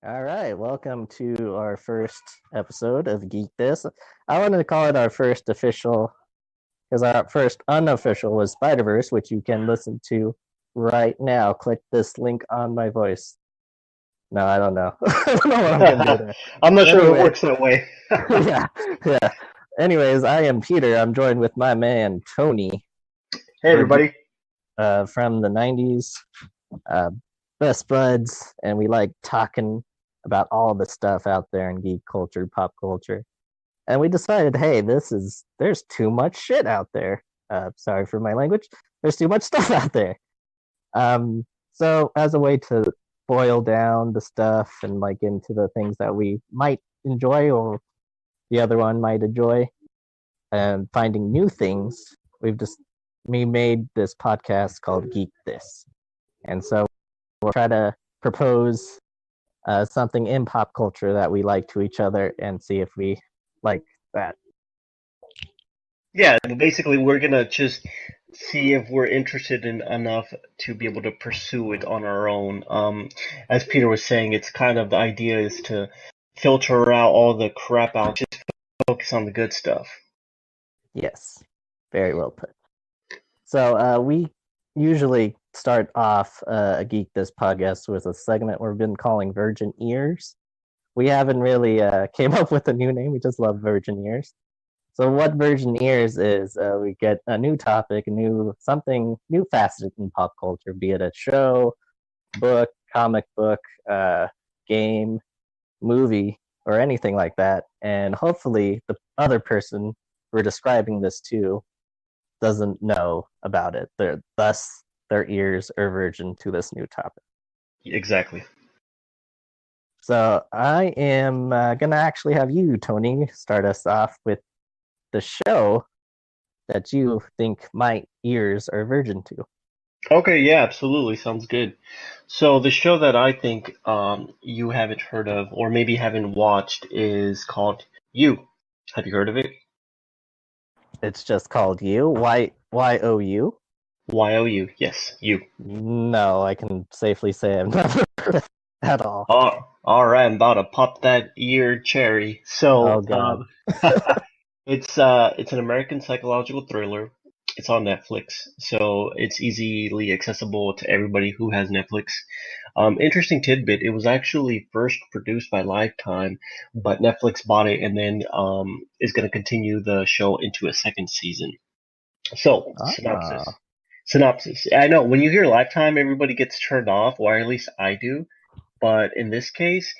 All right, welcome to our first episode of Geek This. I wanted to call it our first official because our first unofficial was Spiderverse, which you can listen to right now. Click this link on my voice. No, I don't know. I don't know what I'm gonna do there. I'm not But sure it anyway, works that way. yeah, yeah. Anyways, I am Peter. I'm joined with my man Tony. Hey, We're everybody. from the '90s, uh, best buds, and we like talking about all the stuff out there in geek culture, pop culture. And we decided, hey, there's too much shit out there. Sorry for my language. There's too much stuff out there. So as a way to boil down the stuff and like into the things that we might enjoy or the other one might enjoy, and finding new things, we made this podcast called Geek This, and so we'll try to propose something in pop culture that we like to each other and see if we like that. Yeah, basically, we're gonna just see if we're interested in enough to be able to pursue it on our own. As Peter was saying, it's kind of the idea is to filter out all the crap out, just focus on the good stuff. Yes, very well put. So we usually start off a Geek This podcast with a segment we've been calling Virgin Ears. We haven't really came up with a new name. We just love Virgin Ears. So what Virgin Ears is, we get a new topic, something new facet in pop culture, be it a show, book, comic book, game, movie, or anything like that. And hopefully the other person we're describing this to doesn't know about it. Thus, their ears are virgin to this new topic. Exactly. So I am going to actually have you, Tony, start us off with the show that you think my ears are virgin to. Okay, yeah, absolutely. Sounds good. So the show that I think you haven't heard of or maybe haven't watched is called You. Have you heard of it? It's just called You. YOU? YOU. Yes, You. No, I can safely say I've never heard of it at all. All right, I'm about to pop that ear cherry. Oh So, god. it's an American psychological thriller. It's on Netflix, so it's easily accessible to everybody who has Netflix. Interesting tidbit: it was actually first produced by Lifetime, but Netflix bought it and then is going to continue the show into a second season. So, synopsis. Ah. Synopsis. I know when you hear Lifetime, everybody gets turned off, or at least I do. But in this case,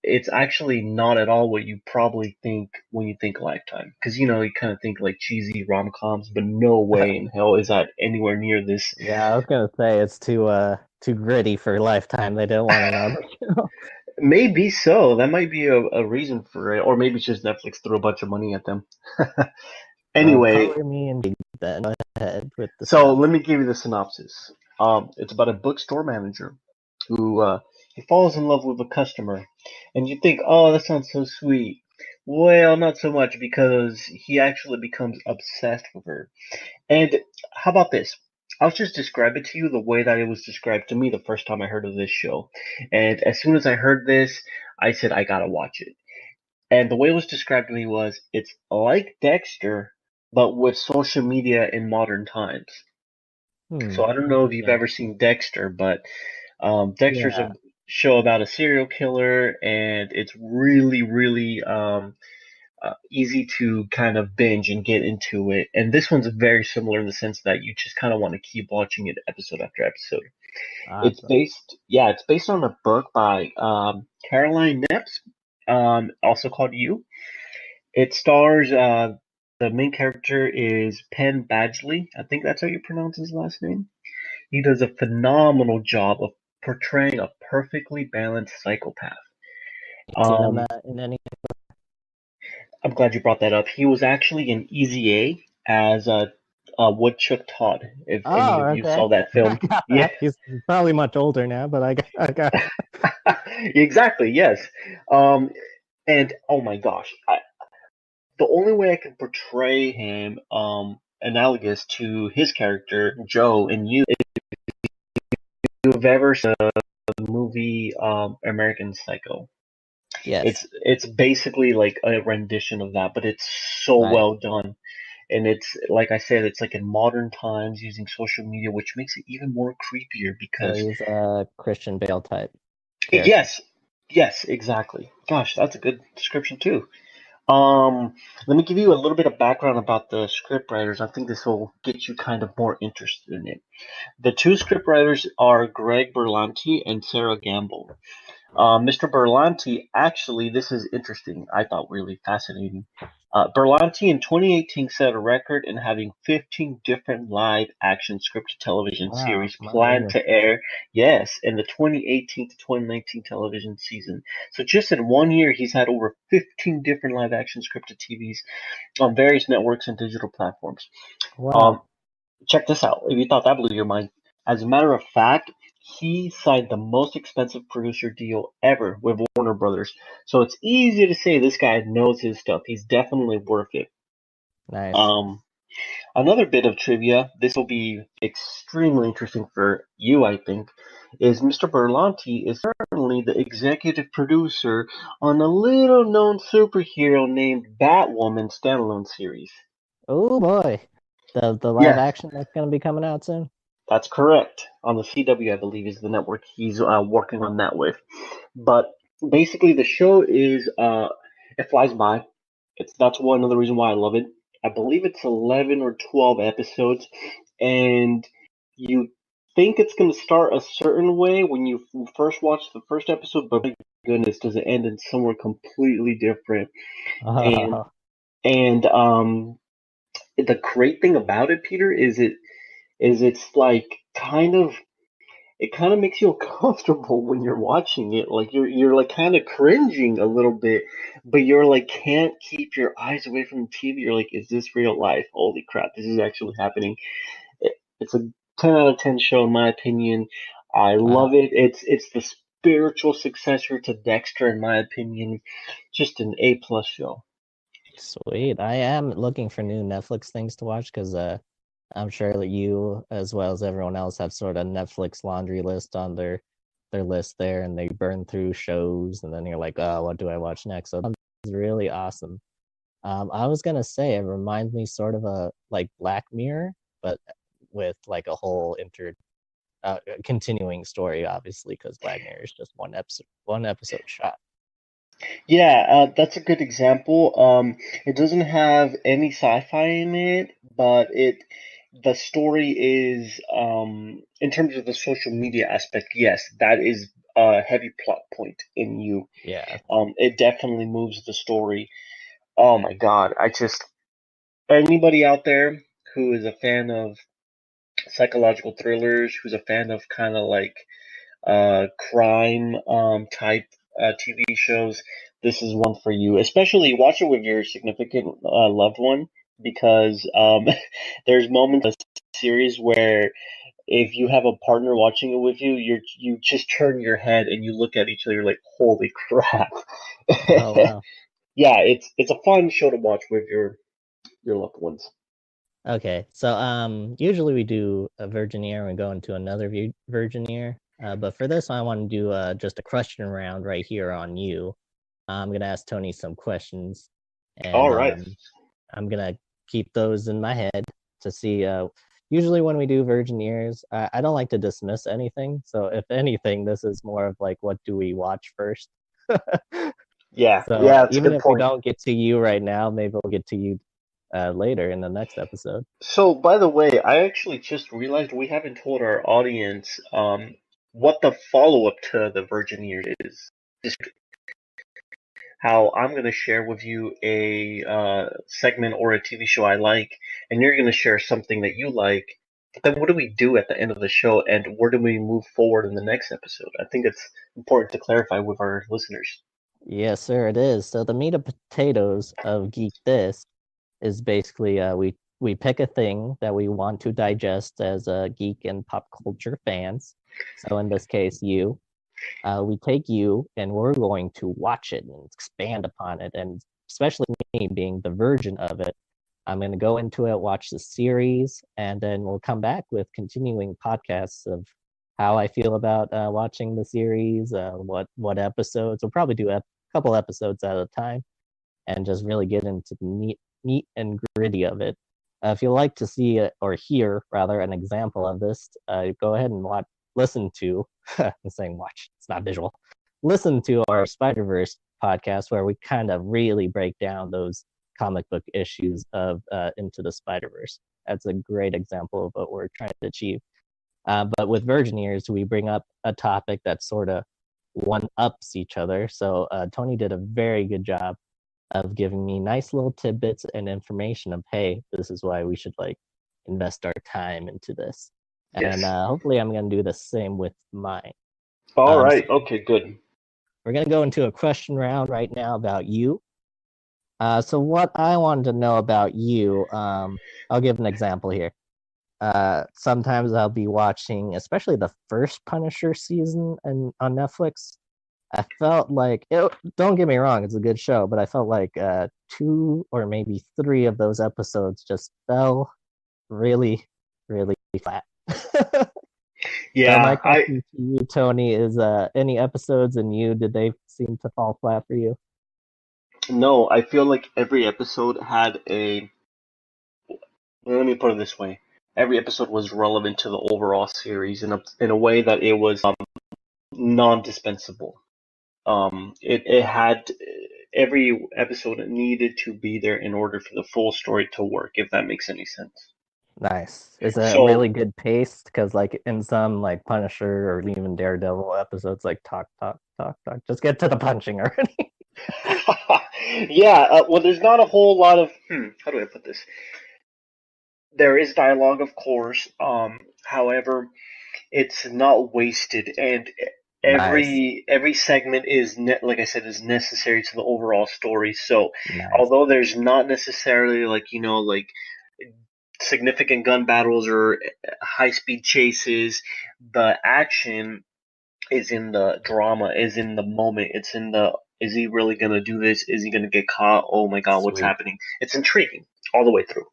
it's actually not at all what you probably think when you think Lifetime. Because, you kind of think like cheesy rom-coms, but no way in hell is that anywhere near this. Yeah, I was gonna say it's too gritty for Lifetime. They didn't want it on the show. Maybe so. That might be a reason for it. Or maybe it's just Netflix threw a bunch of money at them. Anyway, Color me indeed then. Go ahead with the so synopsis. let me give you the synopsis. It's about a bookstore manager who he falls in love with a customer, and you think, oh, that sounds so sweet. Well, not so much because he actually becomes obsessed with her. And how about this? I'll just describe it to you the way that it was described to me the first time I heard of this show. And as soon as I heard this, I said, I gotta watch it. And the way it was described to me was, it's like Dexter, but with social media in modern times. So I don't know if you've Interesting. ever seen Dexter, but Dexter's a Yeah. show about a serial killer, and it's really, really easy to kind of binge and get into it. And this one's very similar in the sense that you just kind of want to keep watching it episode after episode. Awesome. It's based on a book by Caroline Nepps, also called You. It stars the main character is Penn Badgley. I think that's how you pronounce his last name. He does a phenomenal job of portraying a perfectly balanced psychopath. You seen him Um, in any? I'm glad you brought that up. He was actually in Easy A as Woodchuck Todd, if any Oh, of you okay. saw that I film. got Yeah, that. He's probably much older now, but I got. exactly, yes. Um, and oh my gosh, the only way I can portray him analogous to his character, Joe, in You, if you've ever seen movie American Psycho. Yes. It's basically like a rendition of that, but it's so Right. well done. And it's like I said, it's like in modern times using social media, which makes it even more creepier So because he's a Christian Bale type character. yes, yes, exactly. Gosh, that's a good description too. Um, Let me give you a little bit of background about the script writers. I think this will get you kind of more interested in it. The two script writers are Greg Berlanti and Sarah Gamble. Mr. Berlanti, actually, this is interesting. I thought really fascinating. Berlanti in 2018 set a record in having 15 different live action scripted television Wow, series my planned goodness. to air, yes, in the 2018 to 2019 television season. So just in 1 year, he's had over 15 different live action scripted TVs on various networks and digital platforms. Um, Wow. Check this out. If you thought that blew your mind, as a matter of fact, he signed the most expensive producer deal ever with Warner Brothers. So it's easy to say this guy knows his stuff. He's definitely worth it. Nice. Um, Another bit of trivia, this will be extremely interesting for you, I think, is Mr. Berlanti is currently the executive producer on a little known superhero named Batwoman standalone series. Oh boy. The live Yes, action that's gonna be coming out soon? that's correct. On the CW, I believe, is the network he's working on that with. But basically, the show is it flies by. That's one of the reason why I love it. I believe it's 11 or 12 episodes, and you think it's going to start a certain way when you first watch the first episode, but my goodness, does it end in somewhere completely different? And Oh, and the great thing about it, Peter, is it's like kind of it kind of makes you uncomfortable when you're watching it. Like you're like kind of cringing a little bit, but you're like can't keep your eyes away from the TV. You're like, is this real life? Holy crap, this is actually happening. It's a 10 out of 10 show in my opinion. I wow. love it. It's the spiritual successor to Dexter in my opinion. Just an A+ show. Sweet. I am looking for new Netflix things to watch because I'm sure that you, as well as everyone else, have sort of Netflix laundry list on their list there, and they burn through shows, and then you're like, oh, what do I watch next? So it's really awesome. I was gonna say it reminds me sort of a like Black Mirror, but with like a whole continuing story, obviously, because Black Mirror is just one episode shot. Yeah, that's a good example. It doesn't have any sci-fi in it, but the story is in terms of the social media aspect, yes, that is a heavy plot point in you. Yeah. It definitely moves the story. Oh my God, I just anybody out there who is a fan of psychological thrillers, who's a fan of kind of like crime type TV shows, this is one for you. Especially watch it with your significant loved one because there's moments in the series where if you have a partner watching it with you, you just turn your head and you look at each other like, holy crap. Oh wow. Yeah, it's a fun show to watch with your loved ones. Okay, so usually we do a virgin year and we go into another virgin year. But for this, I want to do just a question round right here on you. I'm gonna ask Tony some questions, All and right. I'm gonna keep those in my head to see. Usually when we do virgin years, I don't like to dismiss anything. So if anything, this is more of like, what do we watch first? Yeah, So yeah, it's a even good if we point. don't get to you right now, maybe we'll get to you later in the next episode. So, by the way, I actually just realized we haven't told our audience what the follow-up to the Virgin Years is. Just how I'm going to share with you a segment or a TV show I like, and you're going to share something that you like. But then, what do we do at the end of the show, and where do we move forward in the next episode? I think it's important to clarify with our listeners. Yes, sir, it is. So the meat and potatoes of Geek This is basically we pick a thing that we want to digest as geek and pop culture fans. So in this case, you. We take you and we're going to watch it and expand upon it. And especially me being the virgin of it, I'm going to go into it, watch the series, and then we'll come back with continuing podcasts of how I feel about watching the series, what episodes. We'll probably do a couple episodes at a time, and just really get into the neat and gritty of it. If you'd like to see or hear rather an example of this, go ahead and listen to. I'm saying watch. It's not visual. Listen to our Spiderverse podcast where we kind of really break down those comic book issues of Into the Spider-Verse. That's a great example of what we're trying to achieve. But with Virgin Ears, we bring up a topic that sort of one-ups each other. So Tony did a very good job of giving me nice little tidbits and information of, hey, this is why we should like invest our time into this. Yes. And hopefully I'm going to do the same with mine. All right. Okay, good. We're going to go into a question round right now about you. So what I wanted to know about you, I'll give an example here. Sometimes I'll be watching, especially the first Punisher season on Netflix. I felt like don't get me wrong, it's a good show, but I felt like 2 or maybe 3 of those episodes just fell really, really flat. Yeah, so my question to you, Tony, is any episodes in you, did they seem to fall flat for you? No, I feel like every episode had a. Let me put it this way: every episode was relevant to the overall series in a way that it was non-dispensable. It had every episode needed to be there in order for the full story to work, if that makes any sense. Nice. Is it So really good paced? Because like in some like Punisher or even Daredevil episodes, like talk, just get to the punching already. yeah, well, there's not a whole lot of how do I put this? There is dialogue, of course. However, it's not wasted, and Nice, every segment is like I said, is necessary to the overall story. So nice, although there's not necessarily like like significant gun battles or high speed chases, the action is in the drama, is in the moment. It's in the is he really gonna do this? Is he gonna get caught? Oh my god, what's sweet. happening? It's intriguing all the way through.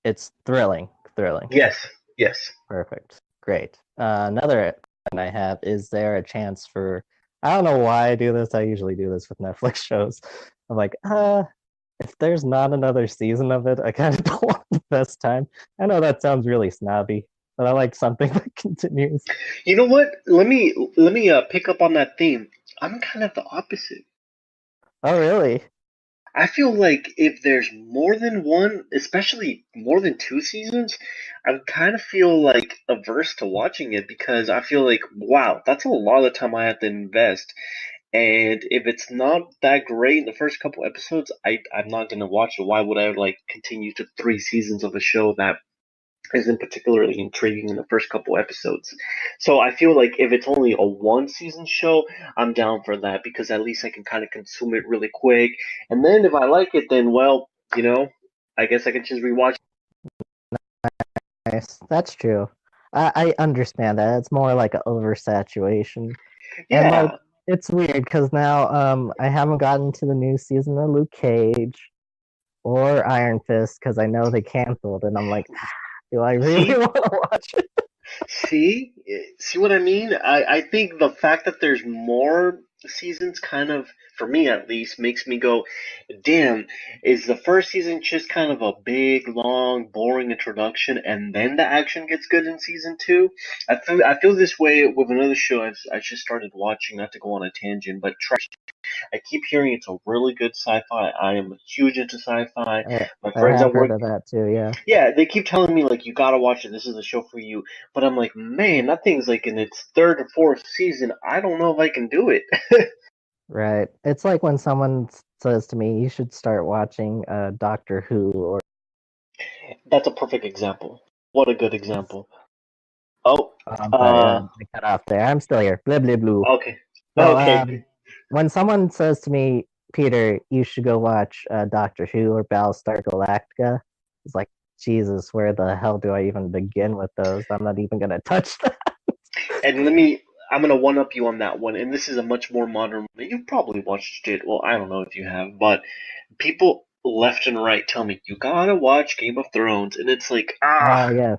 It's thrilling. Yes, yes. Perfect. Great. Another question I have, is there a chance for, I don't know why I do this. I usually do this with Netflix shows. I'm like, if there's not another season of it, I kind of don't want the best time. I know that sounds really snobby, but I like something that continues. You know what? Let me pick up on that theme. I'm kind of the opposite. Oh, really? I feel like if there's more than one, especially more than 2 seasons, I kind of feel like averse to watching it because I feel like, wow, that's a lot of time I have to invest. And if it's not that great in the first couple episodes, I'm not gonna watch it. Why would I like continue to 3 seasons of a show that isn't particularly intriguing in the first couple episodes? So I feel like if it's only a 1 season show, I'm down for that because at least I can kind of consume it really quick. And then if I like it, then well, I guess I can just rewatch. Nice. That's true. I understand that. It's more like an oversaturation. And like Yeah. it's weird because now I haven't gotten to the new season of Luke Cage or Iron Fist because I know they canceled, and I'm like, do I really See, want to watch it? see what I mean? I think the fact that there's more seasons kind of, for me at least, makes me go, damn, is the first season just kind of a big, long, boring introduction and then the action gets good in season two? I feel this way with another show I just started watching, not to go on a tangent, but I keep hearing it's a really good sci-fi. I am huge into sci-fi. I, My I friends have at heard work, of that too. Yeah, yeah, they keep telling me like you gotta watch it. This is a show for you. But I'm like, man, that thing's like in its third or fourth season. I don't know if I can do it. right. It's like when someone says to me, "You should start watching Doctor Who," or That's a perfect example. What a good example. Oh, I'm sorry, uh, I cut off there. I'm still here. Blah blah blue. okay, So okay. when someone says to me, Peter, you should go watch Doctor Who or Battlestar Galactica, it's like, Jesus, where the hell do I even begin with those? I'm not even gonna touch that. And I'm gonna one up you on that one. And this is a much more modern one. You've probably watched it. Well, I don't know if you have, but people left and right tell me you gotta watch Game of Thrones, and it's like Oh yeah,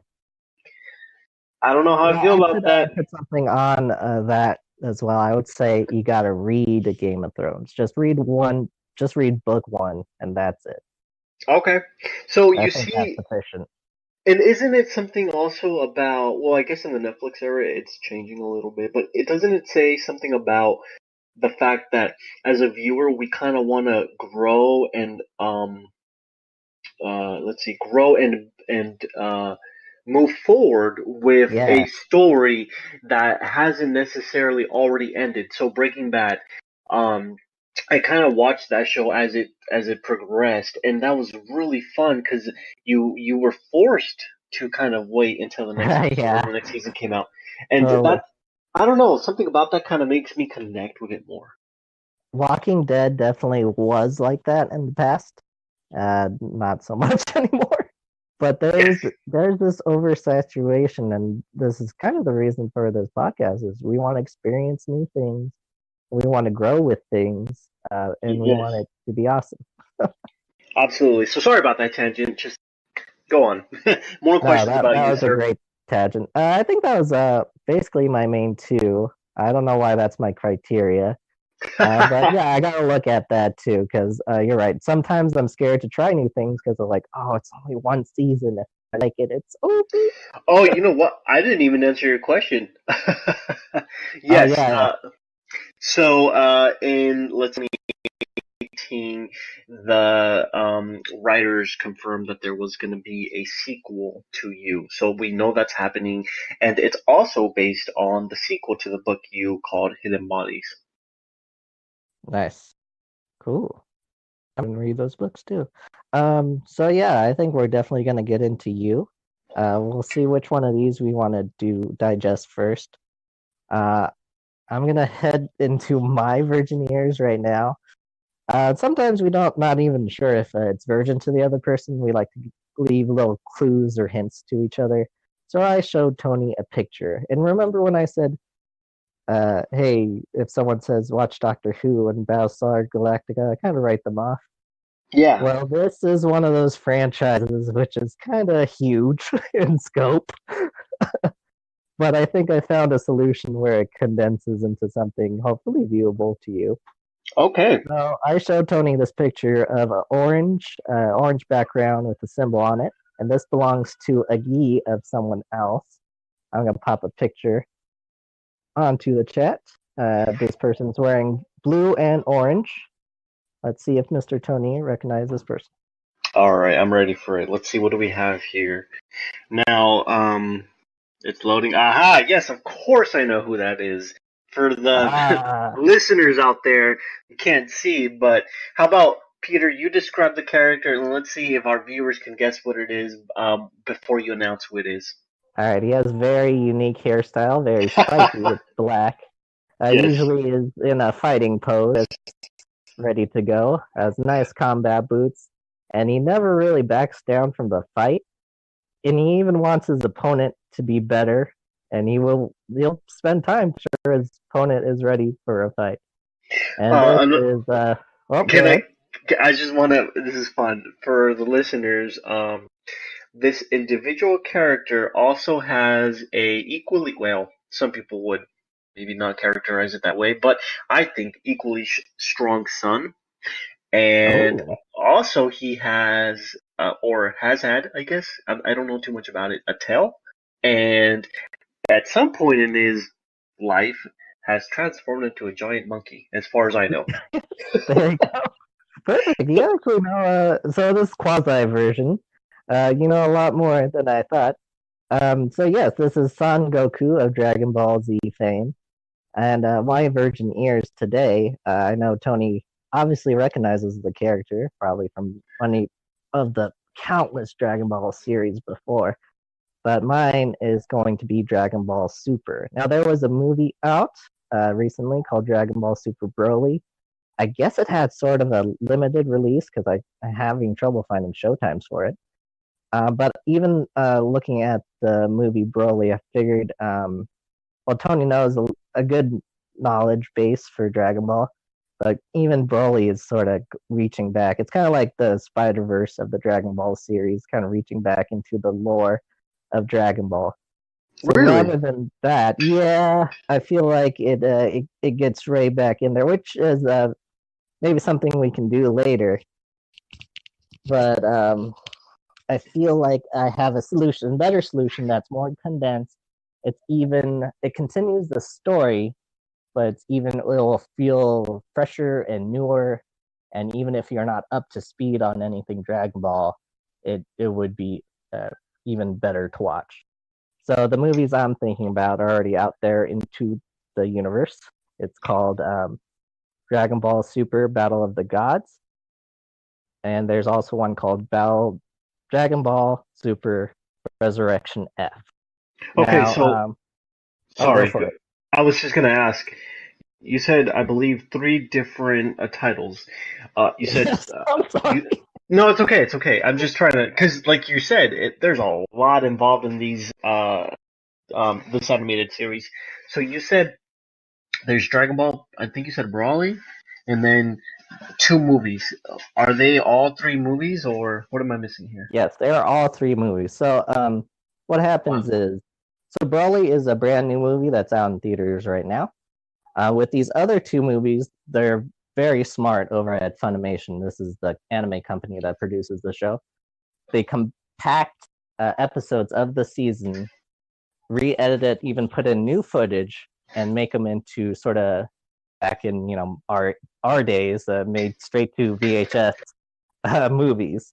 I don't know how I Yeah, feel I about could that. put something on that as well. I would say you got to read a Game of Thrones. Just read one. Just read book one, and that's it. Okay. So I you think that's see, sufficient. and isn't it something also about, well, I guess in the Netflix era it's changing a little bit, but doesn't it say something about the fact that as a viewer we kind of want to grow and let's see, grow and move forward with a Yes. story that hasn't necessarily already ended. So Breaking Bad, um, I kind of watched that show as it progressed, and that was really fun because you were forced to kind of wait until the next episode or Yeah. the next season came out, and Totally. that I don't know, something about that kind of makes me connect with it more. Walking Dead definitely was like that in the past. Not so much anymore. But Yes. there's this oversaturation, and this is kind of the reason for this podcast is we want to experience new things, we want to grow with things, and we Yes. want it to be awesome. Absolutely. So sorry about that tangent. Just go on. More No, questions about that you, was a sir. great tangent. I think that was basically my main two. I don't know why that's my criteria. But yeah, I gotta look at that too because you're right. Sometimes I'm scared to try new things because I'm like, oh, it's only one season. If I like it, it's over. Oh, you know what? I didn't even answer your question. Oh Yes. yeah, So in let's see, 18, the writers confirmed that there was going to be a sequel to You. So we know that's happening, and it's also based on the sequel to the book You called Hidden Bodies. nice, cool. I'm gonna read those books too. So yeah, I think we're definitely gonna get into you. We'll see which one of these we want to do digest first. Uh, I'm gonna head into my virgin ears right now. Sometimes we don't not even sure if it's virgin to the other person. We like to leave little clues or hints to each other. So I showed Tony a picture, and remember when I said, "Hey, if someone says watch Doctor Who and Battlestar Galactica, I kind of write them off." Yeah. Well, this is one of those franchises which is kind of huge in scope, but I think I found a solution where it condenses into something hopefully viewable to you. Okay. So I showed Tony this picture of an orange background with a symbol on it, and this belongs to a gi of someone else. I'm gonna pop a picture onto the chat. This person's wearing blue and orange. Let's see if Mr. Tony recognizes this person. All right. I'm ready for it. Let's see. What do we have here? Now, it's loading. Aha! Yes, of course I know who that is. For the Ah, listeners out there, you can't see, but how about Peter? You describe the character, and let's see if our viewers can guess what it is before you announce who it is. all right. He has very unique hairstyle, very spiky. It's black. Yes. Usually is in a fighting pose, ready to go. Has nice combat boots, and he never really backs down from the fight. And he even wants his opponent to be better, and he'll spend time to sure his opponent is ready for a fight. And this I'm not- is oh, go can I? ahead. I just want to. This is fun for the listeners. This individual character also has a equally well. Some people would maybe not characterize it that way, but I think equally strong son. And Oh, also, he has, or has had, I guess, I don't know too much about it, a tail. And at some point in his life, has transformed into a giant monkey, as far as I know. there you go. Perfect. You actually know so this quasi version. You know a lot more than I thought. So yes, this is Son Goku of Dragon Ball Z fame. And my virgin ears today, I know Tony obviously recognizes the character, probably from any of the countless Dragon Ball series before. But mine is going to be Dragon Ball Super. Now, there was a movie out recently called Dragon Ball Super Broly. I guess it had sort of a limited release because I'm having trouble finding showtimes for it. But even looking at the movie Broly, I figured well, Tony knows a good knowledge base for Dragon Ball, but even Broly is sort of reaching back. It's kind of like the Spiderverse of the Dragon Ball series, kind of reaching back into the lore of Dragon Ball. So Really? rather than that, yeah, I feel like it gets Ray back in there, which is maybe something we can do later. But I feel like I have a solution, better solution that's more condensed. It continues the story, but it will feel fresher and newer. And even if you're not up to speed on anything Dragon Ball, it would be even better to watch. So the movies I'm thinking about are already out there into the universe. It's called Dragon Ball Super Battle of the Gods, and there's also one called Dragon Ball Super Resurrection F. Okay, Now, so I'll go sorry. for it. I was just gonna ask. You said, I believe, three different titles. You said Yes, I'm sorry. you. No, it's okay. It's okay. I'm just trying to, because, like you said, there's a lot involved in these this animated series. So you said there's Dragon Ball. I think you said Brawly, and then two movies. Are they all three movies, or what am I missing here? Yes, they are all three movies. So, what Wow. happens is, so Broly is a brand new movie that's out in theaters right now. With these other two movies, they're very smart over at Funimation. This is the anime company that produces the show. They compact episodes of the season, re-edit it, even put in new footage, and make them into sort of back in our days, made straight to VHS movies.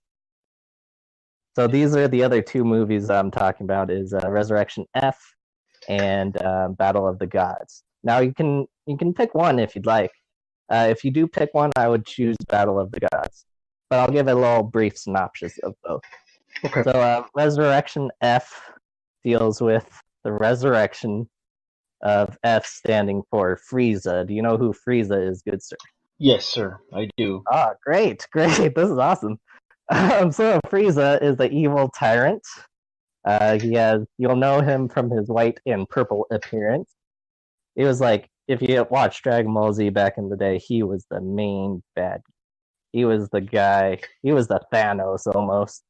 So these are the other two movies I'm talking about: is Resurrection F and Battle of the Gods. Now you can pick one if you'd like. If you do pick one, I would choose Battle of the Gods, but I'll give a little brief synopsis of both. Okay. So Resurrection F deals with the resurrection of F, standing for Frieza. Do you know who Frieza is, good sir? Yes, sir. I do. Ah, great, great. This is awesome. So Frieza is the evil tyrant. You'll know him from his white and purple appearance. It was like, if you watched Dragon Ball Z back in the day, he was the main bad. He was the guy. He was the Thanos almost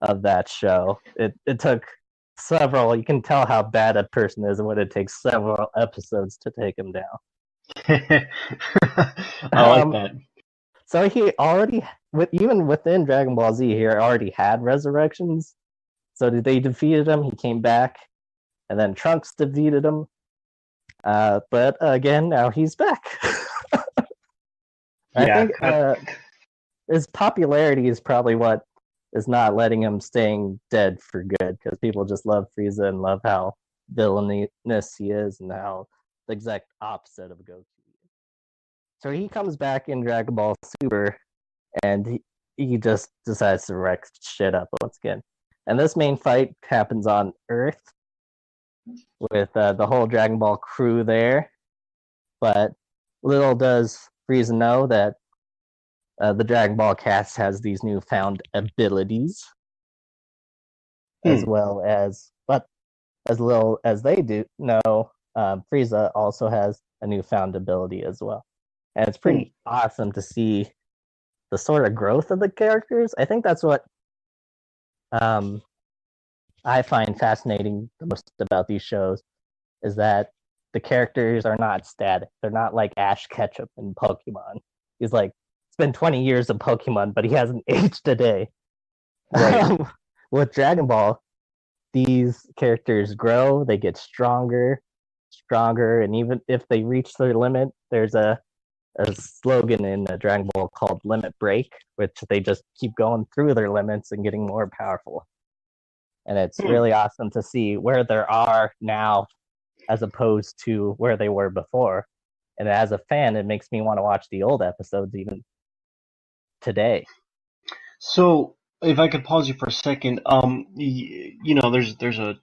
of that show. It took several. You can tell how bad a person is, and what it takes several episodes to take him down. I like Um, that. so he already, even within Dragon Ball Z, he already had resurrections. So they defeated him. He came back, and then Trunks defeated him. But again, now he's back. I Yeah. think his popularity is probably what is not letting him staying dead for good, because people just love Frieza and love how villainous he is and how the exact opposite of Goku. So he comes back in Dragon Ball Super, and he just decides to wreck shit up once again. And this main fight happens on Earth with the whole Dragon Ball crew there. But little does Frieza know that the Dragon Ball cast has these newfound abilities, as Hmm. well as, but as little as they do know, Frieza also has a newfound ability as well. And it's Hmm. pretty awesome to see the sort of growth of the characters. I think that's what um, I find fascinating the most about these shows, is that the characters are not static. They're not like Ash Ketchum in Pokemon. He's like, it's been 20 years of Pokemon, but he hasn't aged a day. Right. With Dragon Ball, these characters grow, they get stronger, and even if they reach their limit, there's a slogan in Dragon Ball called Limit Break, which they just keep going through their limits and getting more powerful. And it's Hmm. really awesome to see where they are now as opposed to where they were before. And as a fan, it makes me want to watch the old episodes even today. So, if I could pause you for a second, there's a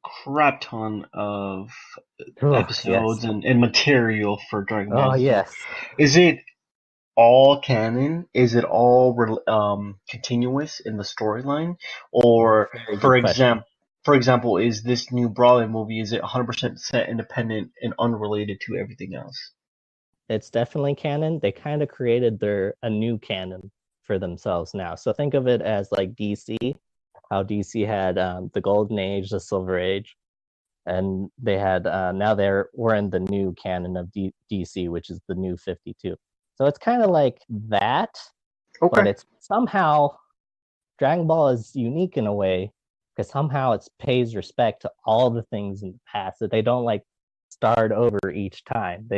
crap ton of Oh, yes. episodes and material for Dragon Oh, Ball Z. yes. Is it all canon? Is it all continuous in the storyline? Or, Very for good question. example, is this new Brawley movie, is it 100% set independent and unrelated to everything else? It's definitely canon. They kind of created a new canon for themselves now. So think of it as like DC, how DC had the Golden Age, the Silver Age. and they had now we're in the new canon of DC, which is the new 52. So it's kind of like that, but Okay. it's somehow Dragon Ball is unique in a way because somehow it pays respect to all the things in the past that they don't like start over each time.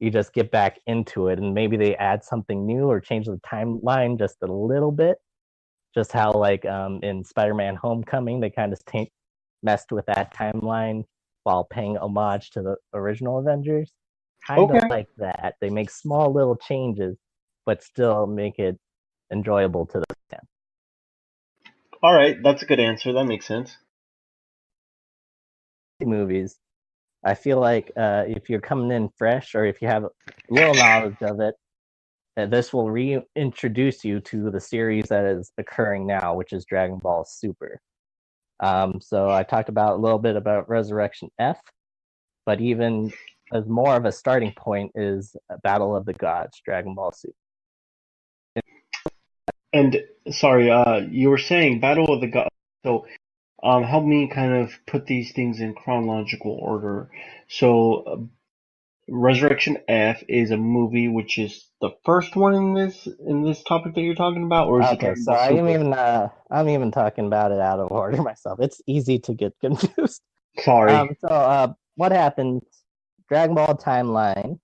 You just get back into it, and maybe they add something new or change the timeline just a little bit. Just how like in Spider-Man Homecoming they kind of messed with that timeline while paying homage to the original Avengers. Kind of Okay. like that. They make small little changes, but still make it enjoyable to the fan. All right, that's a good answer. That makes sense. Movies, I feel like if you're coming in fresh or if you have a little knowledge of it, this will reintroduce you to the series that is occurring now, which is Dragon Ball Super. So I talked about a little bit about Resurrection F, but even as more of a starting point is Battle of the Gods, Dragon Ball Super. And sorry, you were saying Battle of the Gods. So, help me kind of put these things in chronological order. So, Resurrection F is a movie which is the first one in this topic that you're talking about, or is it Okay, Dragon so Ball Super? I'm even talking about it out of order myself. It's easy to get confused. Sorry. What happened? Dragon Ball timeline.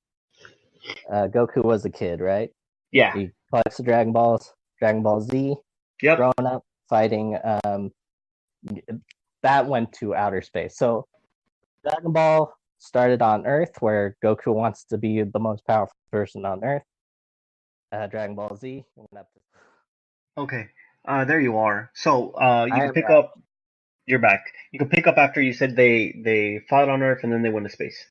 Goku was a kid, right? Yeah. He collects the Dragon Balls. Dragon Ball Z, Yep. growing up fighting. That went to outer space. So Dragon Ball started on Earth, where Goku wants to be the most powerful person on Earth. Dragon Ball Z went up. Okay. There you are. So, you I can am pick back. up. You're back. You can pick up after you said they fought on Earth and then they went to space.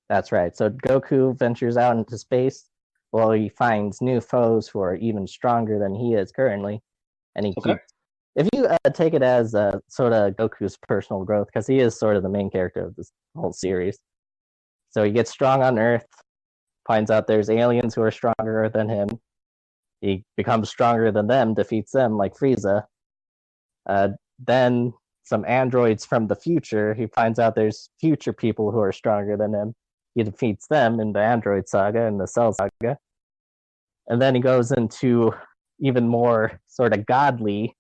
That's right. So Goku ventures out into space. Well, he finds new foes who are even stronger than he is currently, and he Okay. keeps. If you take it as sort of Goku's personal growth, because he is sort of the main character of this whole series, so he gets strong on Earth, finds out there's aliens who are stronger than him. He becomes stronger than them, defeats them like Frieza. Then some androids from the future. He finds out there's future people who are stronger than him. He defeats them in the Android Saga and the Cell Saga. And then he goes into even more sort of godly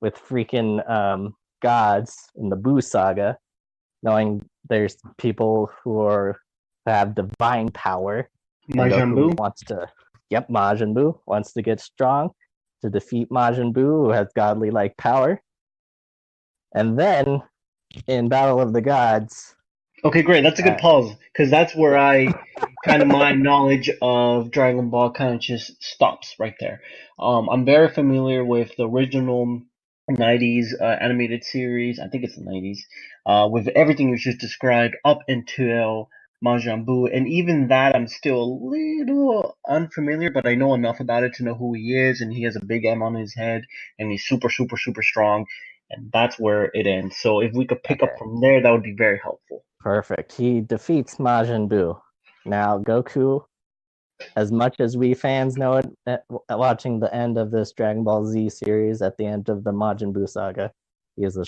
with freaking gods in the Buu Saga, knowing there's people who have divine power. And Majin Buu. Goku wants to, Majin Buu wants to get strong to defeat Majin Buu, who has godly like power. And then in Battle of the Gods. Okay, great. That's a good pause because that's where my knowledge of Dragon Ball kind of just stops right there. I'm very familiar with the original 90s animated series. I think it's the 90s. With everything you just described up until Majin Buu, and even that I'm still a little unfamiliar, but I know enough about it to know who he is, and he has a big M on his head, and he's super, super, super strong, and that's where it ends. So if we could pick up from there, that would be very helpful. Perfect. He defeats Majin Buu. Now, Goku, as much as we fans know it, watching the end of this Dragon Ball Z series at the end of the Majin Buu saga, he is the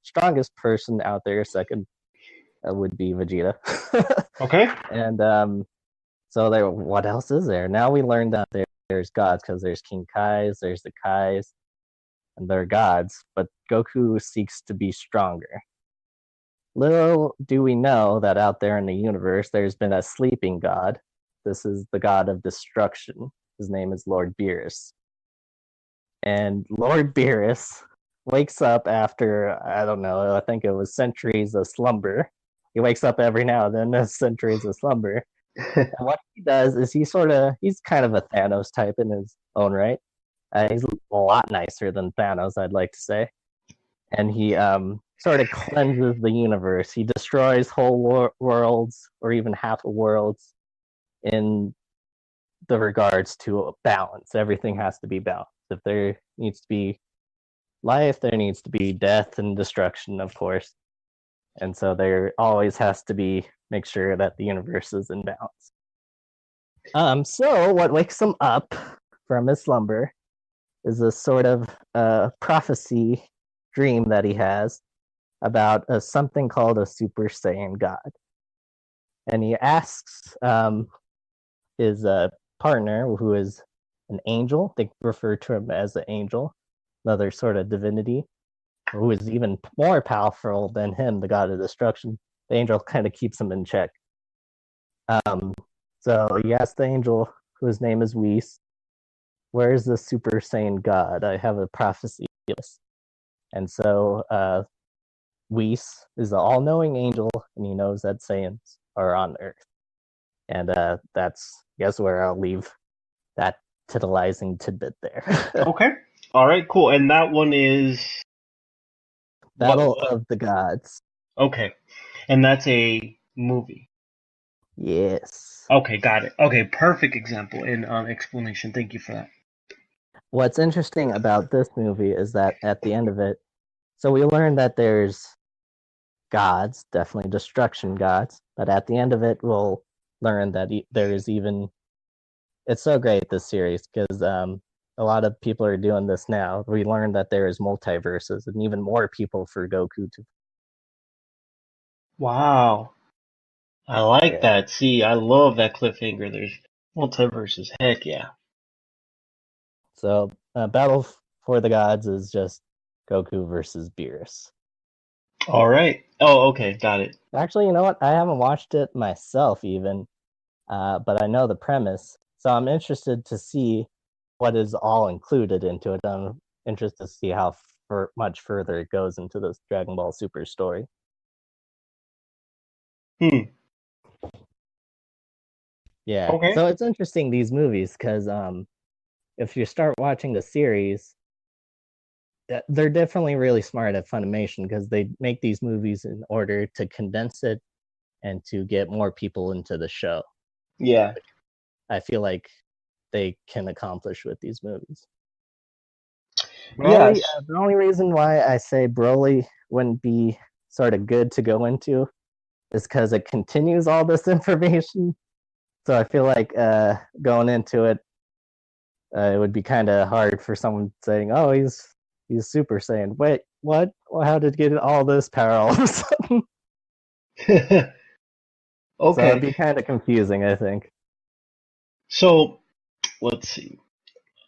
strongest person out there. Second would be Vegeta. Okay. And so there, what else is there? Now we learned that there's gods because there's King Kais, there's the Kais, and they're gods. But Goku seeks to be stronger. Little do we know that out there in the universe, there's been a sleeping god. This is the god of destruction. His name is Lord Beerus. And Lord Beerus wakes up after, I don't know, I think it was centuries of slumber. He wakes up every now and then as centuries of slumber. And what he does is he's kind of a Thanos type in his own right. He's a lot nicer than Thanos, I'd like to say. And he sort of cleanses the universe. He destroys whole worlds or even half of worlds in the regards to balance. Everything has to be balanced. If there needs to be life, there needs to be death and destruction, of course. And so there always has to be make sure that the universe is in balance. So what wakes him up from his slumber is a sort of prophecy dream that he has about something called a Super Saiyan God, and he asks his partner, who is an angel. They refer to him as an angel, another sort of divinity, who is even more powerful than him, the god of destruction. The angel kind of keeps him in check. So he asks the angel, whose name is Whis, where is the Super Saiyan God? I have a prophecy. And so Whis is the all-knowing angel, and he knows that Saiyans are on Earth. And that's, I guess, where I'll leave that titillizing tidbit there. Okay. All right. Cool. And that one is Battle what? of the Gods. Okay. And that's a movie. Yes. Okay. Got it. Okay. Perfect example and explanation. Thank you for that. What's interesting about this movie is that at the end of it, so we learn that there's gods, definitely destruction gods, but at the end of it, we'll learn that there is even. It's so great, this series, because a lot of people are doing this now. We learned that there is multiverses and even more people for Goku to. Wow. I like Yeah. that. See, I love that cliffhanger. There's multiverses. Heck yeah. So Battle for the Gods is just Goku versus Beerus. All right. Oh, okay. Got it. Actually, you know what? I haven't watched it myself even, but I know the premise. So I'm interested to see what is all included into it. I'm interested to see how much further it goes into this Dragon Ball Super story. Hmm. Yeah, Okay. so it's interesting, these movies, because if you start watching the series, they're definitely really smart at Funimation because they make these movies in order to condense it and to get more people into the show. Yeah. I feel like they can accomplish with these movies. Broly, Yes. the only reason why I say Broly wouldn't be sort of good to go into is because it continues all this information. So I feel like going into it, it would be kind of hard for someone saying, "Oh, he's Super Saiyan." Wait, what? Well, how did he get all this power all of a sudden? So it'd Okay. be kind of confusing, I think. So let's see.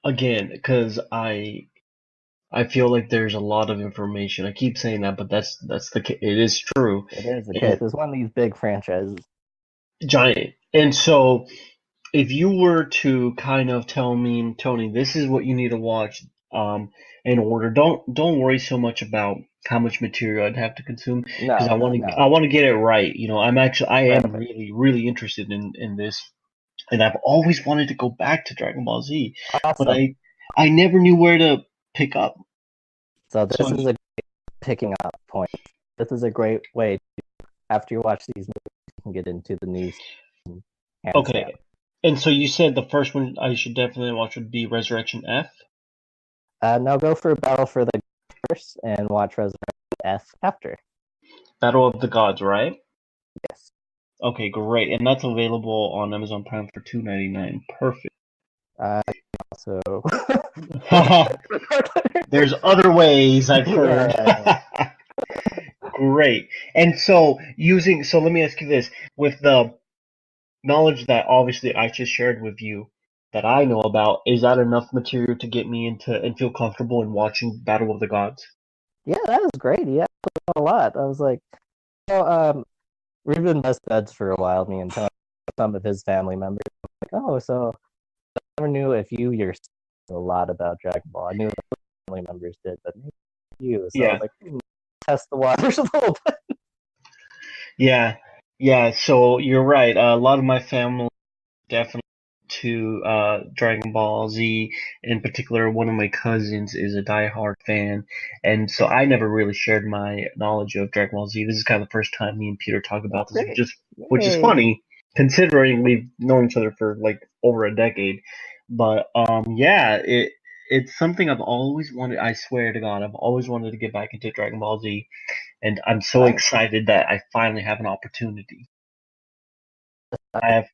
Again, because I feel like there's a lot of information. I keep saying that, but that's the it is true. It is the case. And It's one of these big franchises. giant. And so if you were to kind of tell me, Tony, this is what you need to watch in order, don't worry so much about how much material I'd have to consume because No, no, I want to get it right. You know, I right, am really interested in this, and I've always wanted to go back to Dragon Ball Z, but awesome. I never knew where to pick up. So So this is a picking up point. This is a great way to, after you watch these movies, you can get into the news, hands down. okay, and so you said the first one I should definitely watch would be Resurrection F. Now go for Battle for the first and watch Resurrection F after. Battle of the Gods, right? Yes. Okay, great. And that's available on Amazon Prime for $2.99. Perfect. So There's other ways I've heard. yeah. Great. And so so let me ask you this. With the knowledge that obviously I just shared with you that I know about, is that enough material to get me into and feel comfortable in watching Battle of the Gods? Yeah, that was great. He actually know a lot. I was like, oh, we've been best buds for a while, me and Tony, some of his family members. Like, oh, so I never knew if you yourself knew a lot about Dragon Ball. I knew the family members did, but maybe you. So I was Yeah. like, test the waters a little bit. Yeah. Yeah, so you're right. A lot of my family definitely to Dragon Ball Z. In particular, one of my cousins is a diehard fan, and so I never really shared my knowledge of Dragon Ball Z. This is kind of the first time me and Peter talk Oh, about this, great. which is Yay. funny considering we've known each other for like over a decade. But yeah, it's something I've always wanted. I swear to God, I've always wanted to get back into Dragon Ball Z, and I'm so Nice. excited that I finally have an opportunity. I have.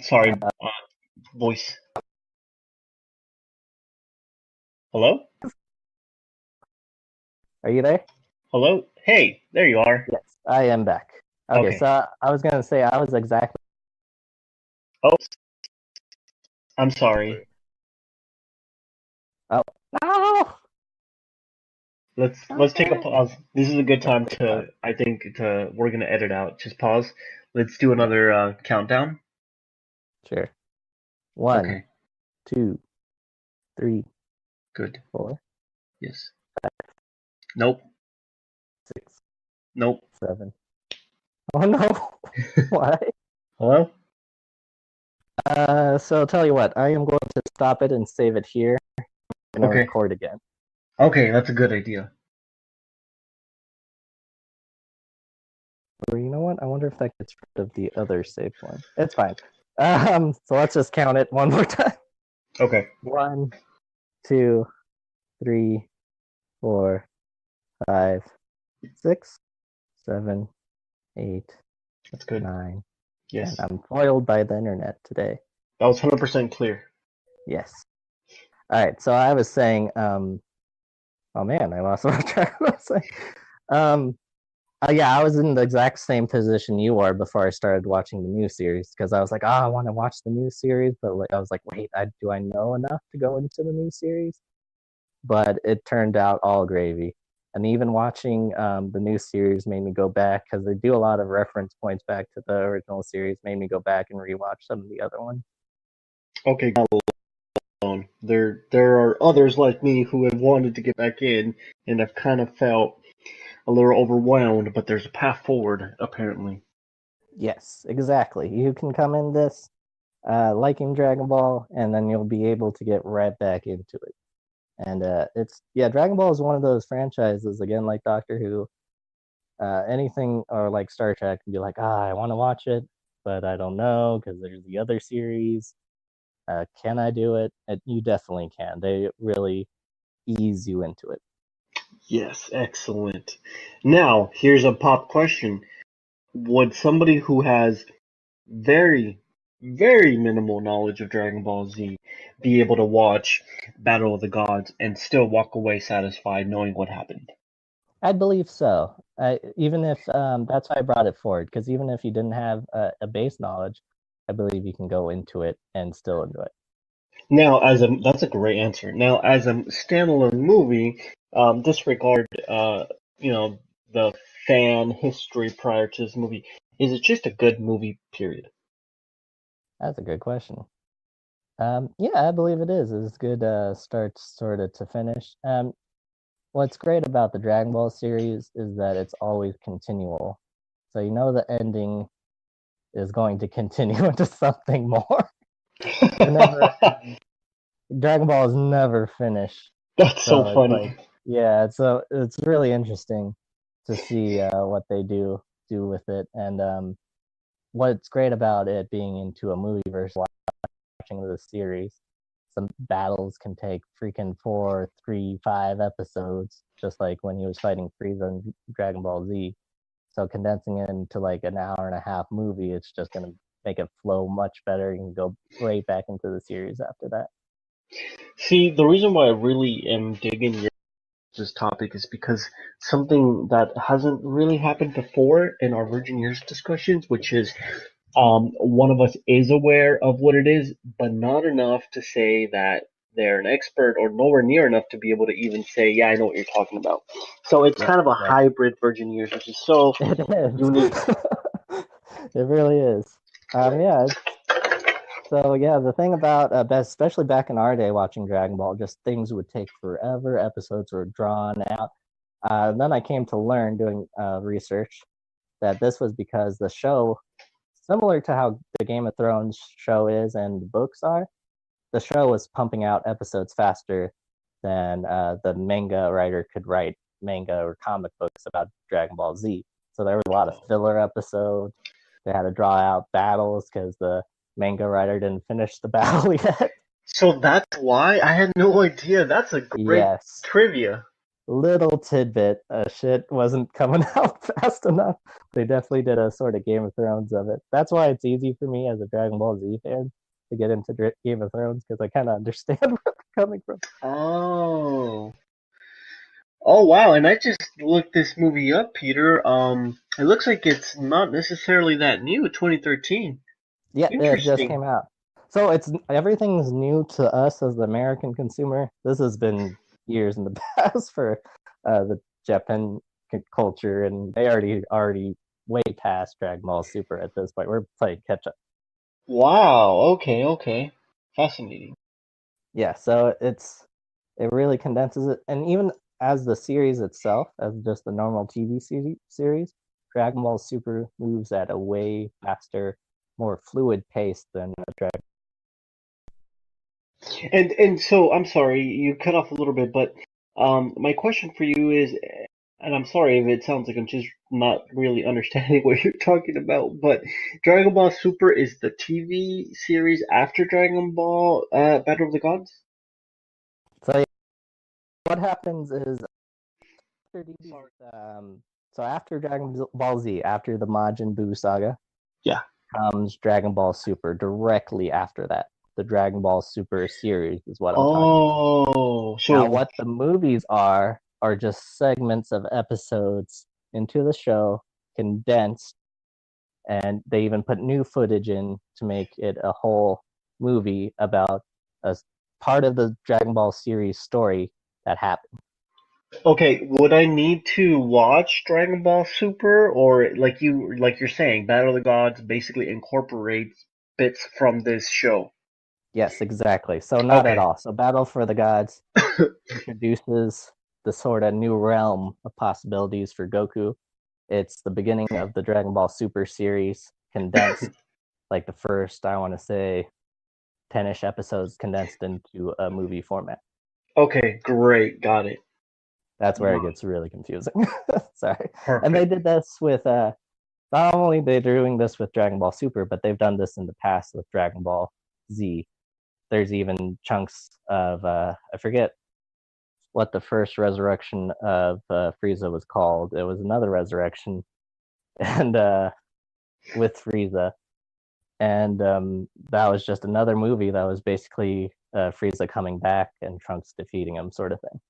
Sorry, voice. Hello? Are you there? Hello? Hey, there you are. Yes, I am back. Okay, Okay. so I was gonna say I was exactly. Oh, I'm sorry. Oh no! Let's take a Okay. pause. This is a good Let's time take a pause. we're gonna edit out. Just pause. Let's do Yeah, another countdown. sure. One, Okay. two, three, Good. 4, Yes. Nope. 6, Nope. 7. Oh no! Why? Hello? So tell you what, I am going to stop it and save it here. I'm gonna Okay. record again. Okay, that's a good idea. Or you know what? I wonder if that gets rid of the other saved one. It's fine. So let's just count it one more time. Okay. 1, 2, 3, 4, 5, 6, 7, 8, That's good. 9, 10. Yes. I'm foiled by the internet today. That was 100% clear. Yes. All right. So I was saying, oh man, I lost what I was saying. Um, yeah, I was in the exact same position you are before I started watching the new series because I was like, oh, I want to watch the new series, but like I was like, wait, do I know enough to go into the new series? But it turned out all gravy. And even watching the new series made me go back because they do a lot of reference points back to the original series. Made me go back and rewatch some of the other ones. Okay, alone. There are others like me who have wanted to get back in and have kind of felt a little overwhelmed, but there's a path forward apparently. Yes, exactly. You can come in this liking Dragon Ball, and then you'll be able to get right back into it. And it's yeah, Dragon Ball is one of those franchises again, like Doctor Who, anything or like Star Trek, can be like, I want to watch it, but I don't know because there's the other series. Can I do it? You definitely can. They really ease you into it. Yes, excellent. Now, here's a pop question. Would somebody who has very, very minimal knowledge of Dragon Ball Z be able to watch Battle of the Gods and still walk away satisfied knowing what happened? I believe so. Even if that's why I brought it forward, because even if you didn't have a base knowledge, I believe you can go into it and still enjoy it. Now, that's a great answer. Now, as a standalone movie, disregard, you know, the fan history prior to this movie. Is it just a good movie? Period. That's a good question. Yeah, I believe it is. It's good start sort of to finish. What's great about the Dragon Ball series is that it's always continual. So you know the ending is going to continue into something more. It never ends. Dragon Ball is never finished. That's so So it's like, funny. yeah, it's really interesting to see what they do with it, and what's great about it being into a movie versus watching the series. Some battles can take freaking 4, 3, 5 episodes, just like when he was fighting Frieza in Dragon Ball Z. So condensing it into like an hour and a half movie, it's just gonna make it flow much better. You can go right back into the series after that. See, the reason why I really am digging this topic is because something that hasn't really happened before in our Virgin Years discussions, which is one of us is aware of what it is, but not enough to say that they're an expert or nowhere near enough to be able to even say, yeah, I know what you're talking about. So it's Yes, kind of a exactly. hybrid Virgin Years, which is so It is. unique. It really is. Yeah. So yeah, the thing about especially back in our day watching Dragon Ball, just things would take forever. Episodes were drawn out. Then I came to learn doing research that this was because the show, similar to how the Game of Thrones show is and the books are, the show was pumping out episodes faster than the manga writer could write manga or comic books about Dragon Ball Z. So there was a lot of filler episodes. They had to draw out battles because the manga writer didn't finish the battle yet. So that's why I had no idea. That's a great Yes, trivia. little tidbit. Shit wasn't coming out fast enough. They definitely did a sort of Game of Thrones of it. That's why it's easy for me as a Dragon Ball Z fan to get into Game of Thrones because I kind of understand where they're coming from. Oh. Oh wow, and I just looked this movie up, Peter. It looks like it's not necessarily that new, 2013. Yeah, it just Interesting. came out. So it's everything's new to us as the American consumer. This has been years in the past for the Japan culture, and they already way past Dragon Ball Super at this point. We're playing catch up. Wow, okay, okay. Fascinating. Yeah, so it really condenses it, and even as the series itself, as just the normal TV series, Dragon Ball Super moves at a way faster, more fluid pace than Dragon. And so I'm sorry, you cut off a little bit, but my question for you is, and I'm sorry if it sounds like I'm just not really understanding what you're talking about, but Dragon Ball Super is the TV series after Dragon Ball Battle of the Gods? So yeah, what happens is after these, Sorry. so after Dragon Ball Z, after the Majin Buu saga, Yeah. comes Dragon Ball Super directly after that. The Dragon Ball Super series is what I'm talking about. Oh, Now, so what the movies are just segments of episodes into the show, condensed, and they even put new footage in to make it a whole movie about a part of the Dragon Ball series story that happened. okay, would I need to watch Dragon Ball Super, or like you're saying, Battle of the Gods basically incorporates bits from this show? Yes, exactly. So not at Okay. all. So Battle for the Gods introduces the sort of new realm of possibilities for Goku. It's the beginning of the Dragon Ball Super series, condensed, like the first, I want to say, 10-ish episodes condensed into a movie format. Okay, great, got it. That's where it Wow, gets really confusing. Sorry. And they perfect. did this with not only they're doing this with Dragon Ball Super, but they've done this in the past with Dragon Ball Z. There's even chunks of I forget what the first resurrection of Frieza was called. It was another resurrection, and with Frieza, and that was just another movie that was basically Frieza coming back and Trunks defeating him, sort of thing.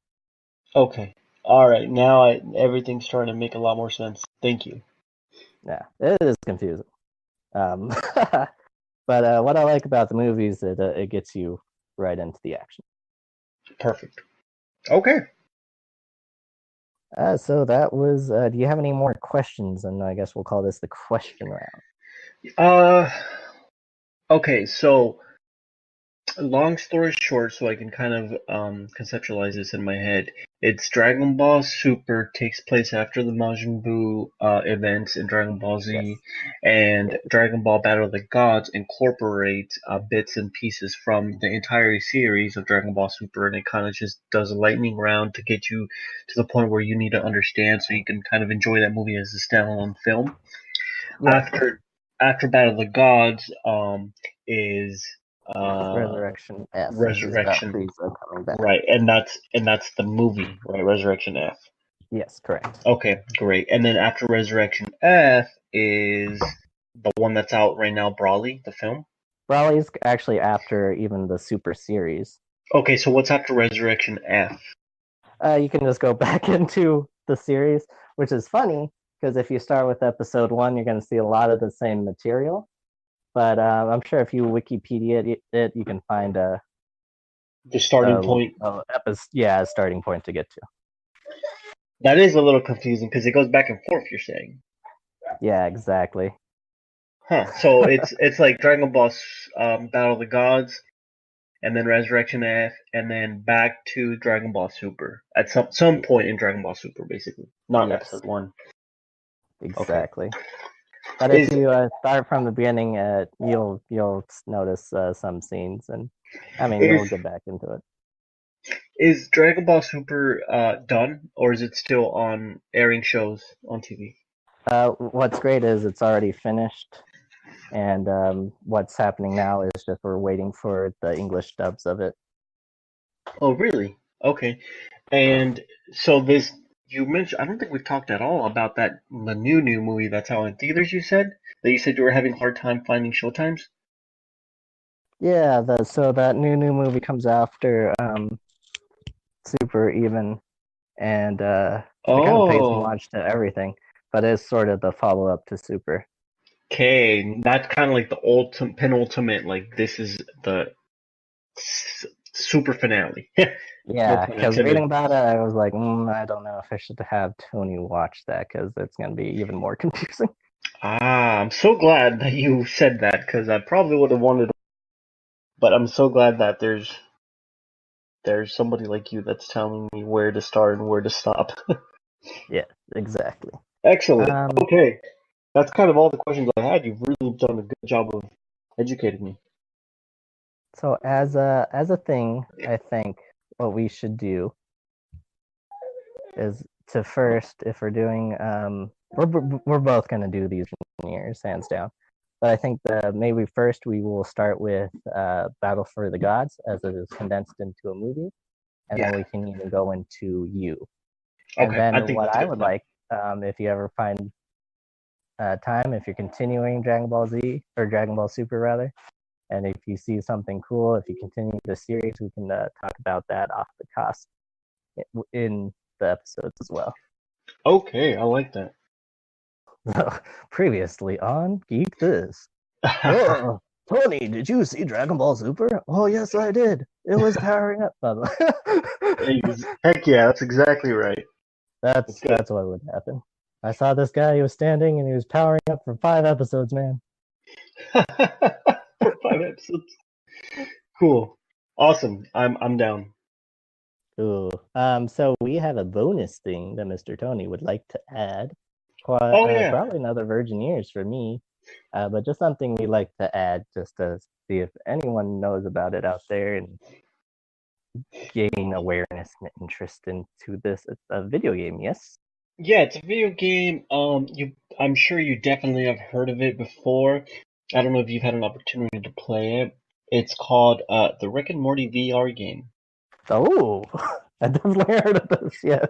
Okay. All right, now everything's starting to make a lot more sense. Thank you. Yeah, it is confusing. Um, but what I like about the movies, it gets you right into the action. Perfect. Okay. So that was. Do you have any more questions? And I guess we'll call this the question round. Uh, okay, so long story short, so I can kind of conceptualize this in my head. It's Dragon Ball Super takes place after the Majin Buu events in Dragon Ball Yes. Z, and Yeah. Dragon Ball Battle of the Gods incorporates bits and pieces from the entire series of Dragon Ball Super, and it kind of just does a lightning round to get you to the point where you need to understand, so you can kind of enjoy that movie as a standalone film. Yeah. After Battle of the Gods, is Resurrection F, which is about Resurrection, Frieza coming back. right? And that's the movie, right? Resurrection F. Yes, correct. Okay, great. And then after Resurrection F is the one that's out right now, Brawly, the film. Broly's actually after even the Super series. Okay, so what's after Resurrection F? You can just go back into the series, which is funny because if you start with episode one, you're going to see a lot of the same material. But I'm sure if you Wikipedia it, you can find The starting a, point. a starting point to get to. That is a little confusing because it goes back and forth. You're saying, Yeah, exactly. huh? So it's like Dragon Ball Battle of the Gods, and then Resurrection F, and then back to Dragon Ball Super at some point in Dragon Ball Super, basically, not Yes, episode one. Okay. exactly. But if Is you start from the beginning, you'll notice some scenes, and I mean is you'll get back into it. is Dragon Ball Super done, or is it still on airing shows on TV? What's great is it's already finished, and what's happening now is just we're waiting for the English dubs of it. Oh, really? Okay. And so this you mentioned. I don't think we've talked at all about the new movie that's out in theaters. You said you were having a hard time finding showtimes. Yeah, so that new movie comes after Super even, and it kind of pays Oh, homage to everything, but it's sort of the follow up to Super. okay. That's kind of like the ultimate, penultimate. Like this is the super finale. No Yeah, pun because reading intended. about it, I was like, I don't know if I should have Tony watch that because it's going to be even more confusing. Ah, I'm so glad that you said that because I probably would have wanted, but I'm so glad that there's somebody like you that's telling me where to start and where to stop. Yeah, exactly. Excellent. Um, Okay, that's kind of all the questions I had. You've really done a good job of educating me. so as a thing, I think what we should do is to first, if we're doing, we're both going to do these years, hands down. But I think maybe first we will start with Battle for the Gods as it is condensed into a movie, and then Yeah. we can even go into you. And Okay, I then think what that's a I good would plan. like, if you ever find time, if you're continuing Dragon Ball Z or Dragon Ball Super rather, and if you see something cool, if you continue the series, we can talk about that off the cost in the episodes as well. Okay, I like that. Previously on Geek This. Oh, Tony, did you see Dragon Ball Super? Oh, yes, I did. It was powering up. Heck yeah, that's exactly right. That's good. That's what would happen. I saw this guy. He was standing and he was powering up for 5 episodes, man. 5 episodes. Cool. Awesome. I'm down. Ooh. So we have a bonus thing that Mr. Tony would like to add. Oh yeah. Probably another Virgin Years for me, but just something we like to add just to see if anyone knows about it out there and gain awareness and interest into this. It's a video game, yes? Yeah, it's a video game. I'm sure you definitely have heard of it before. I don't know if you've had an opportunity to play it. It's called the Rick and Morty VR game. Oh, I definitely heard of this, yes.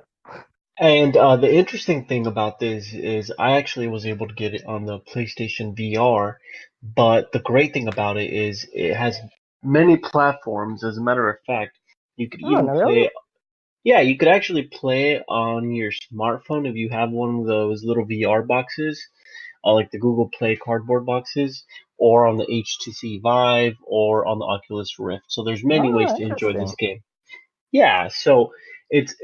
And the interesting thing about this is I actually was able to get it on the PlayStation VR, but the great thing about it is it has many platforms. As a matter of fact, you could Oh, even no, really? play. Yeah, you could actually play it on your smartphone if you have one of those little VR boxes, like the Google Play cardboard boxes, or on the HTC Vive, or on the Oculus Rift. So there's many ways Oh, to enjoy this interesting. game. Yeah, so it's.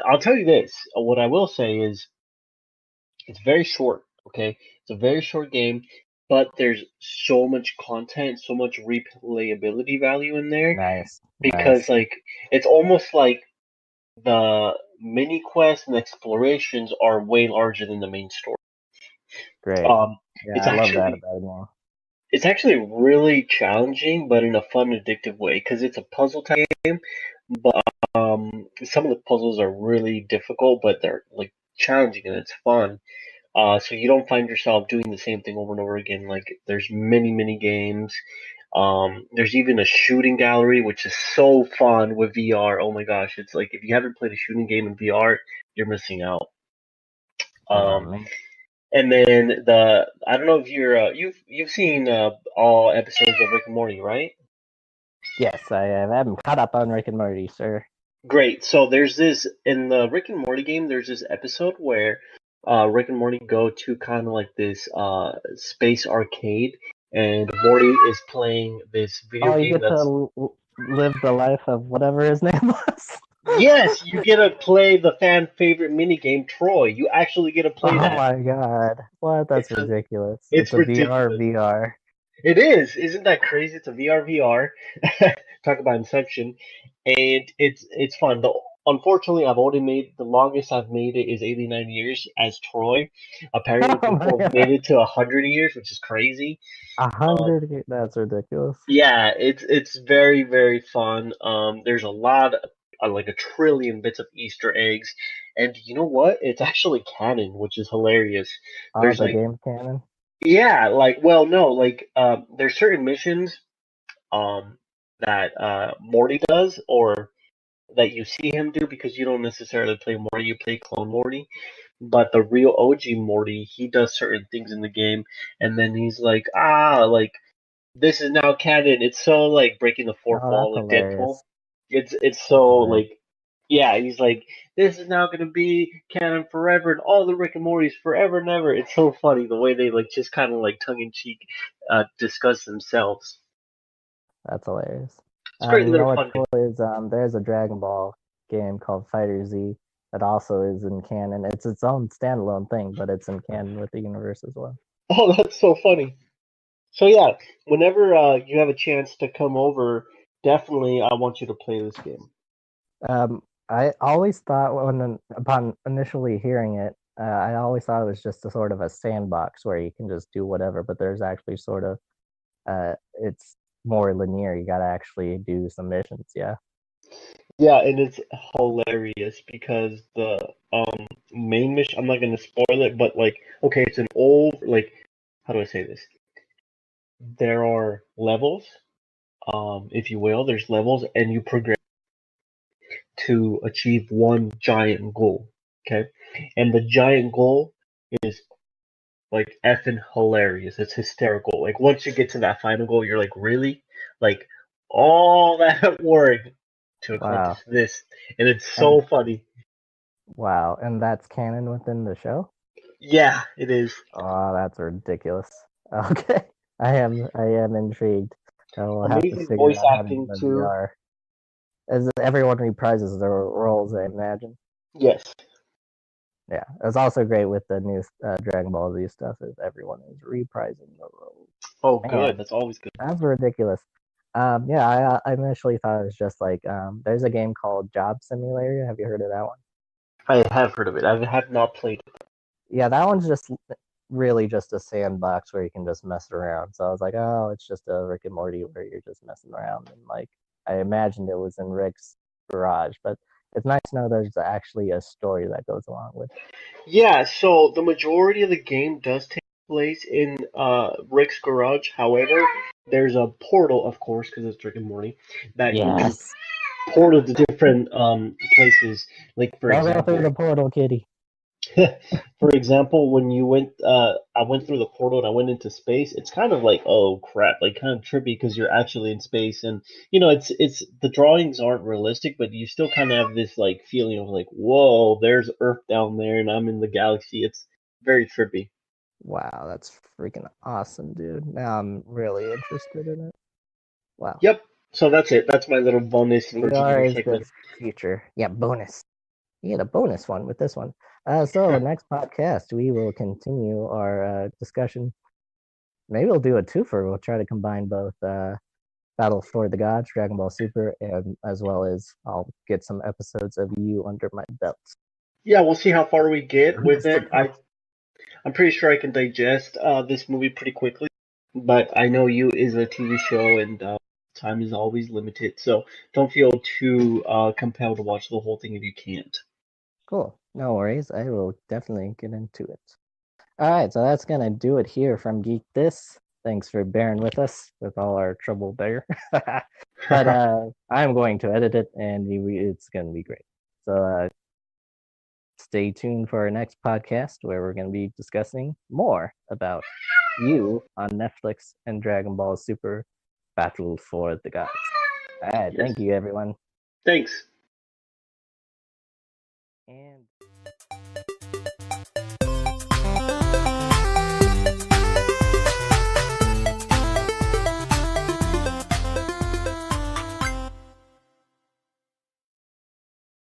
I'll tell you this. What I will say is it's very short. Okay, it's a very short game, but there's so much content, so much replayability value in there Nice, because nice. like it's almost like the mini quests and explorations are way larger than the main story. Great. Um, Yeah, it's I love that actually about it now. it's actually really challenging, but in a fun, addictive way because it's a puzzle type game. But some of the puzzles are really difficult, but they're like challenging and it's fun. So you don't find yourself doing the same thing over and over again. Like there's many games. There's even a shooting gallery, which is so fun with VR. Oh my gosh, it's like if you haven't played a shooting game in VR, you're missing out. Oh, Um, man. and then the I don't know if you've seen all episodes of Rick and Morty, right? Yes, I have. I'm caught up on Rick and Morty, sir. Great. So there's this in the Rick and Morty game. There's this episode where Rick and Morty go to kind of like this space arcade, and Morty is playing this video Oh, you game get to that's live the life of whatever his name was. yes, you get to play the fan favorite minigame Troy. You actually get to play Oh that. my god. What? That's It's a, ridiculous. It's it's a VR ridiculous. VR. It is. Isn't that crazy? It's a VR. Talk about Inception, and it's fun. Unfortunately, I've only made the longest I've made it is 89 years as Troy. Apparently, Oh my people have made god. it to 100 years, which is crazy. A Um, hundred. That's ridiculous. yeah, it's very fun. There's a lot, like a trillion bits of Easter eggs, and you know what? It's actually canon, which is hilarious. Oh, There's the like, game canon. yeah, like, well, no, like, there's certain missions um, that Morty does, or that you see him do because you don't necessarily play Morty, you play Clone Morty. But the real OG Morty, he does certain things in the game, and then he's like, like this is now canon. It's so like breaking the fourth Oh, that's wall in Deadpool. hilarious. It's That's so hilarious. like Yeah, he's like, this is now going to be canon forever, and all the Rick and Morty's forever and ever. It's so funny the way they like just kind of like tongue in cheek discuss themselves. That's hilarious. It's a great You know little what's fun cool game. is there's a Dragon Ball game called Fighter Z that also is in canon. It's its own standalone thing, but it's in canon with the universe as well. Oh, that's so funny. So yeah, whenever you have a chance to come over, definitely I want you to play this game. I always thought upon initially hearing it, I always thought it was just a sort of a sandbox where you can just do whatever, but there's actually sort of it's more linear. You got to actually do some missions. Yeah. Yeah, and it's hilarious because the main mission, I'm not gonna spoil it, but like, okay, it's an old, like, how do I say this? There are levels, if you will. There's levels, and you progress to achieve one giant goal. Okay, and the giant goal is like effing hilarious. It's hysterical. Like once you get to that final goal, you're like, really? Like all that work to accomplish Wow. this, and it's And so funny. wow, and that's canon within the show. Yeah, it is. Oh, that's ridiculous. Okay, I am intrigued. I will have to Amazing figure voice out how to do acting the too. VR. As everyone reprises their roles, I imagine. Yes. Yeah, it's also great with the new Dragon Ball Z stuff. Is everyone is reprising the roles. Oh, Man, good. That's always good. that's ridiculous. Yeah, I initially thought it was just like there's a game called Job Simulator. Have you heard of that one? I have heard of it. I have not played it. Yeah, that one's just really just a sandbox where you can just mess around. So I was like, oh, it's just a Rick and Morty where you're just messing around. And like, I imagined it was in Rick's garage, but it's nice to know there's actually a story that goes along with it. Yeah, so the majority of the game does take place in Rick's garage. However, there's a portal, of course, because it's Rick and Morty, that you can Yes. portal to different places. Like for Don't go through example, the portal, kitty. for example, when you went, I went through the portal and I went into space. It's kind of like, oh crap, like kind of trippy because you're actually in space, and it's the drawings aren't realistic, but you still kind of have this like feeling of like, whoa, there's Earth down there, and I'm in the galaxy. It's very trippy. Wow, that's freaking awesome, dude. Now I'm really interested in it. Wow. Yep. So that's it. That's my little bonus for VR Geekin is the segment. future. Yeah, bonus. You get a bonus one with this one. So next podcast we will continue our discussion. Maybe we'll do a twofer. We'll try to combine both Battle for the Gods, Dragon Ball Super, and as well as I'll get some episodes of you under my belt. Yeah, we'll see how far we get with it. I'm pretty sure I can digest this movie pretty quickly, but I know you is a TV show and time is always limited, so don't feel too compelled to watch the whole thing if you can't. Cool. No worries. I will definitely get into it. All right, so that's gonna do it here from Geek This. Thanks for bearing with us with all our trouble there. But I'm going to edit it, and it's gonna be great. So stay tuned for our next podcast where we're gonna be discussing more about you on Netflix and Dragon Ball Super Battle for the Gods. All right, Yes. thank you, everyone. Thanks. And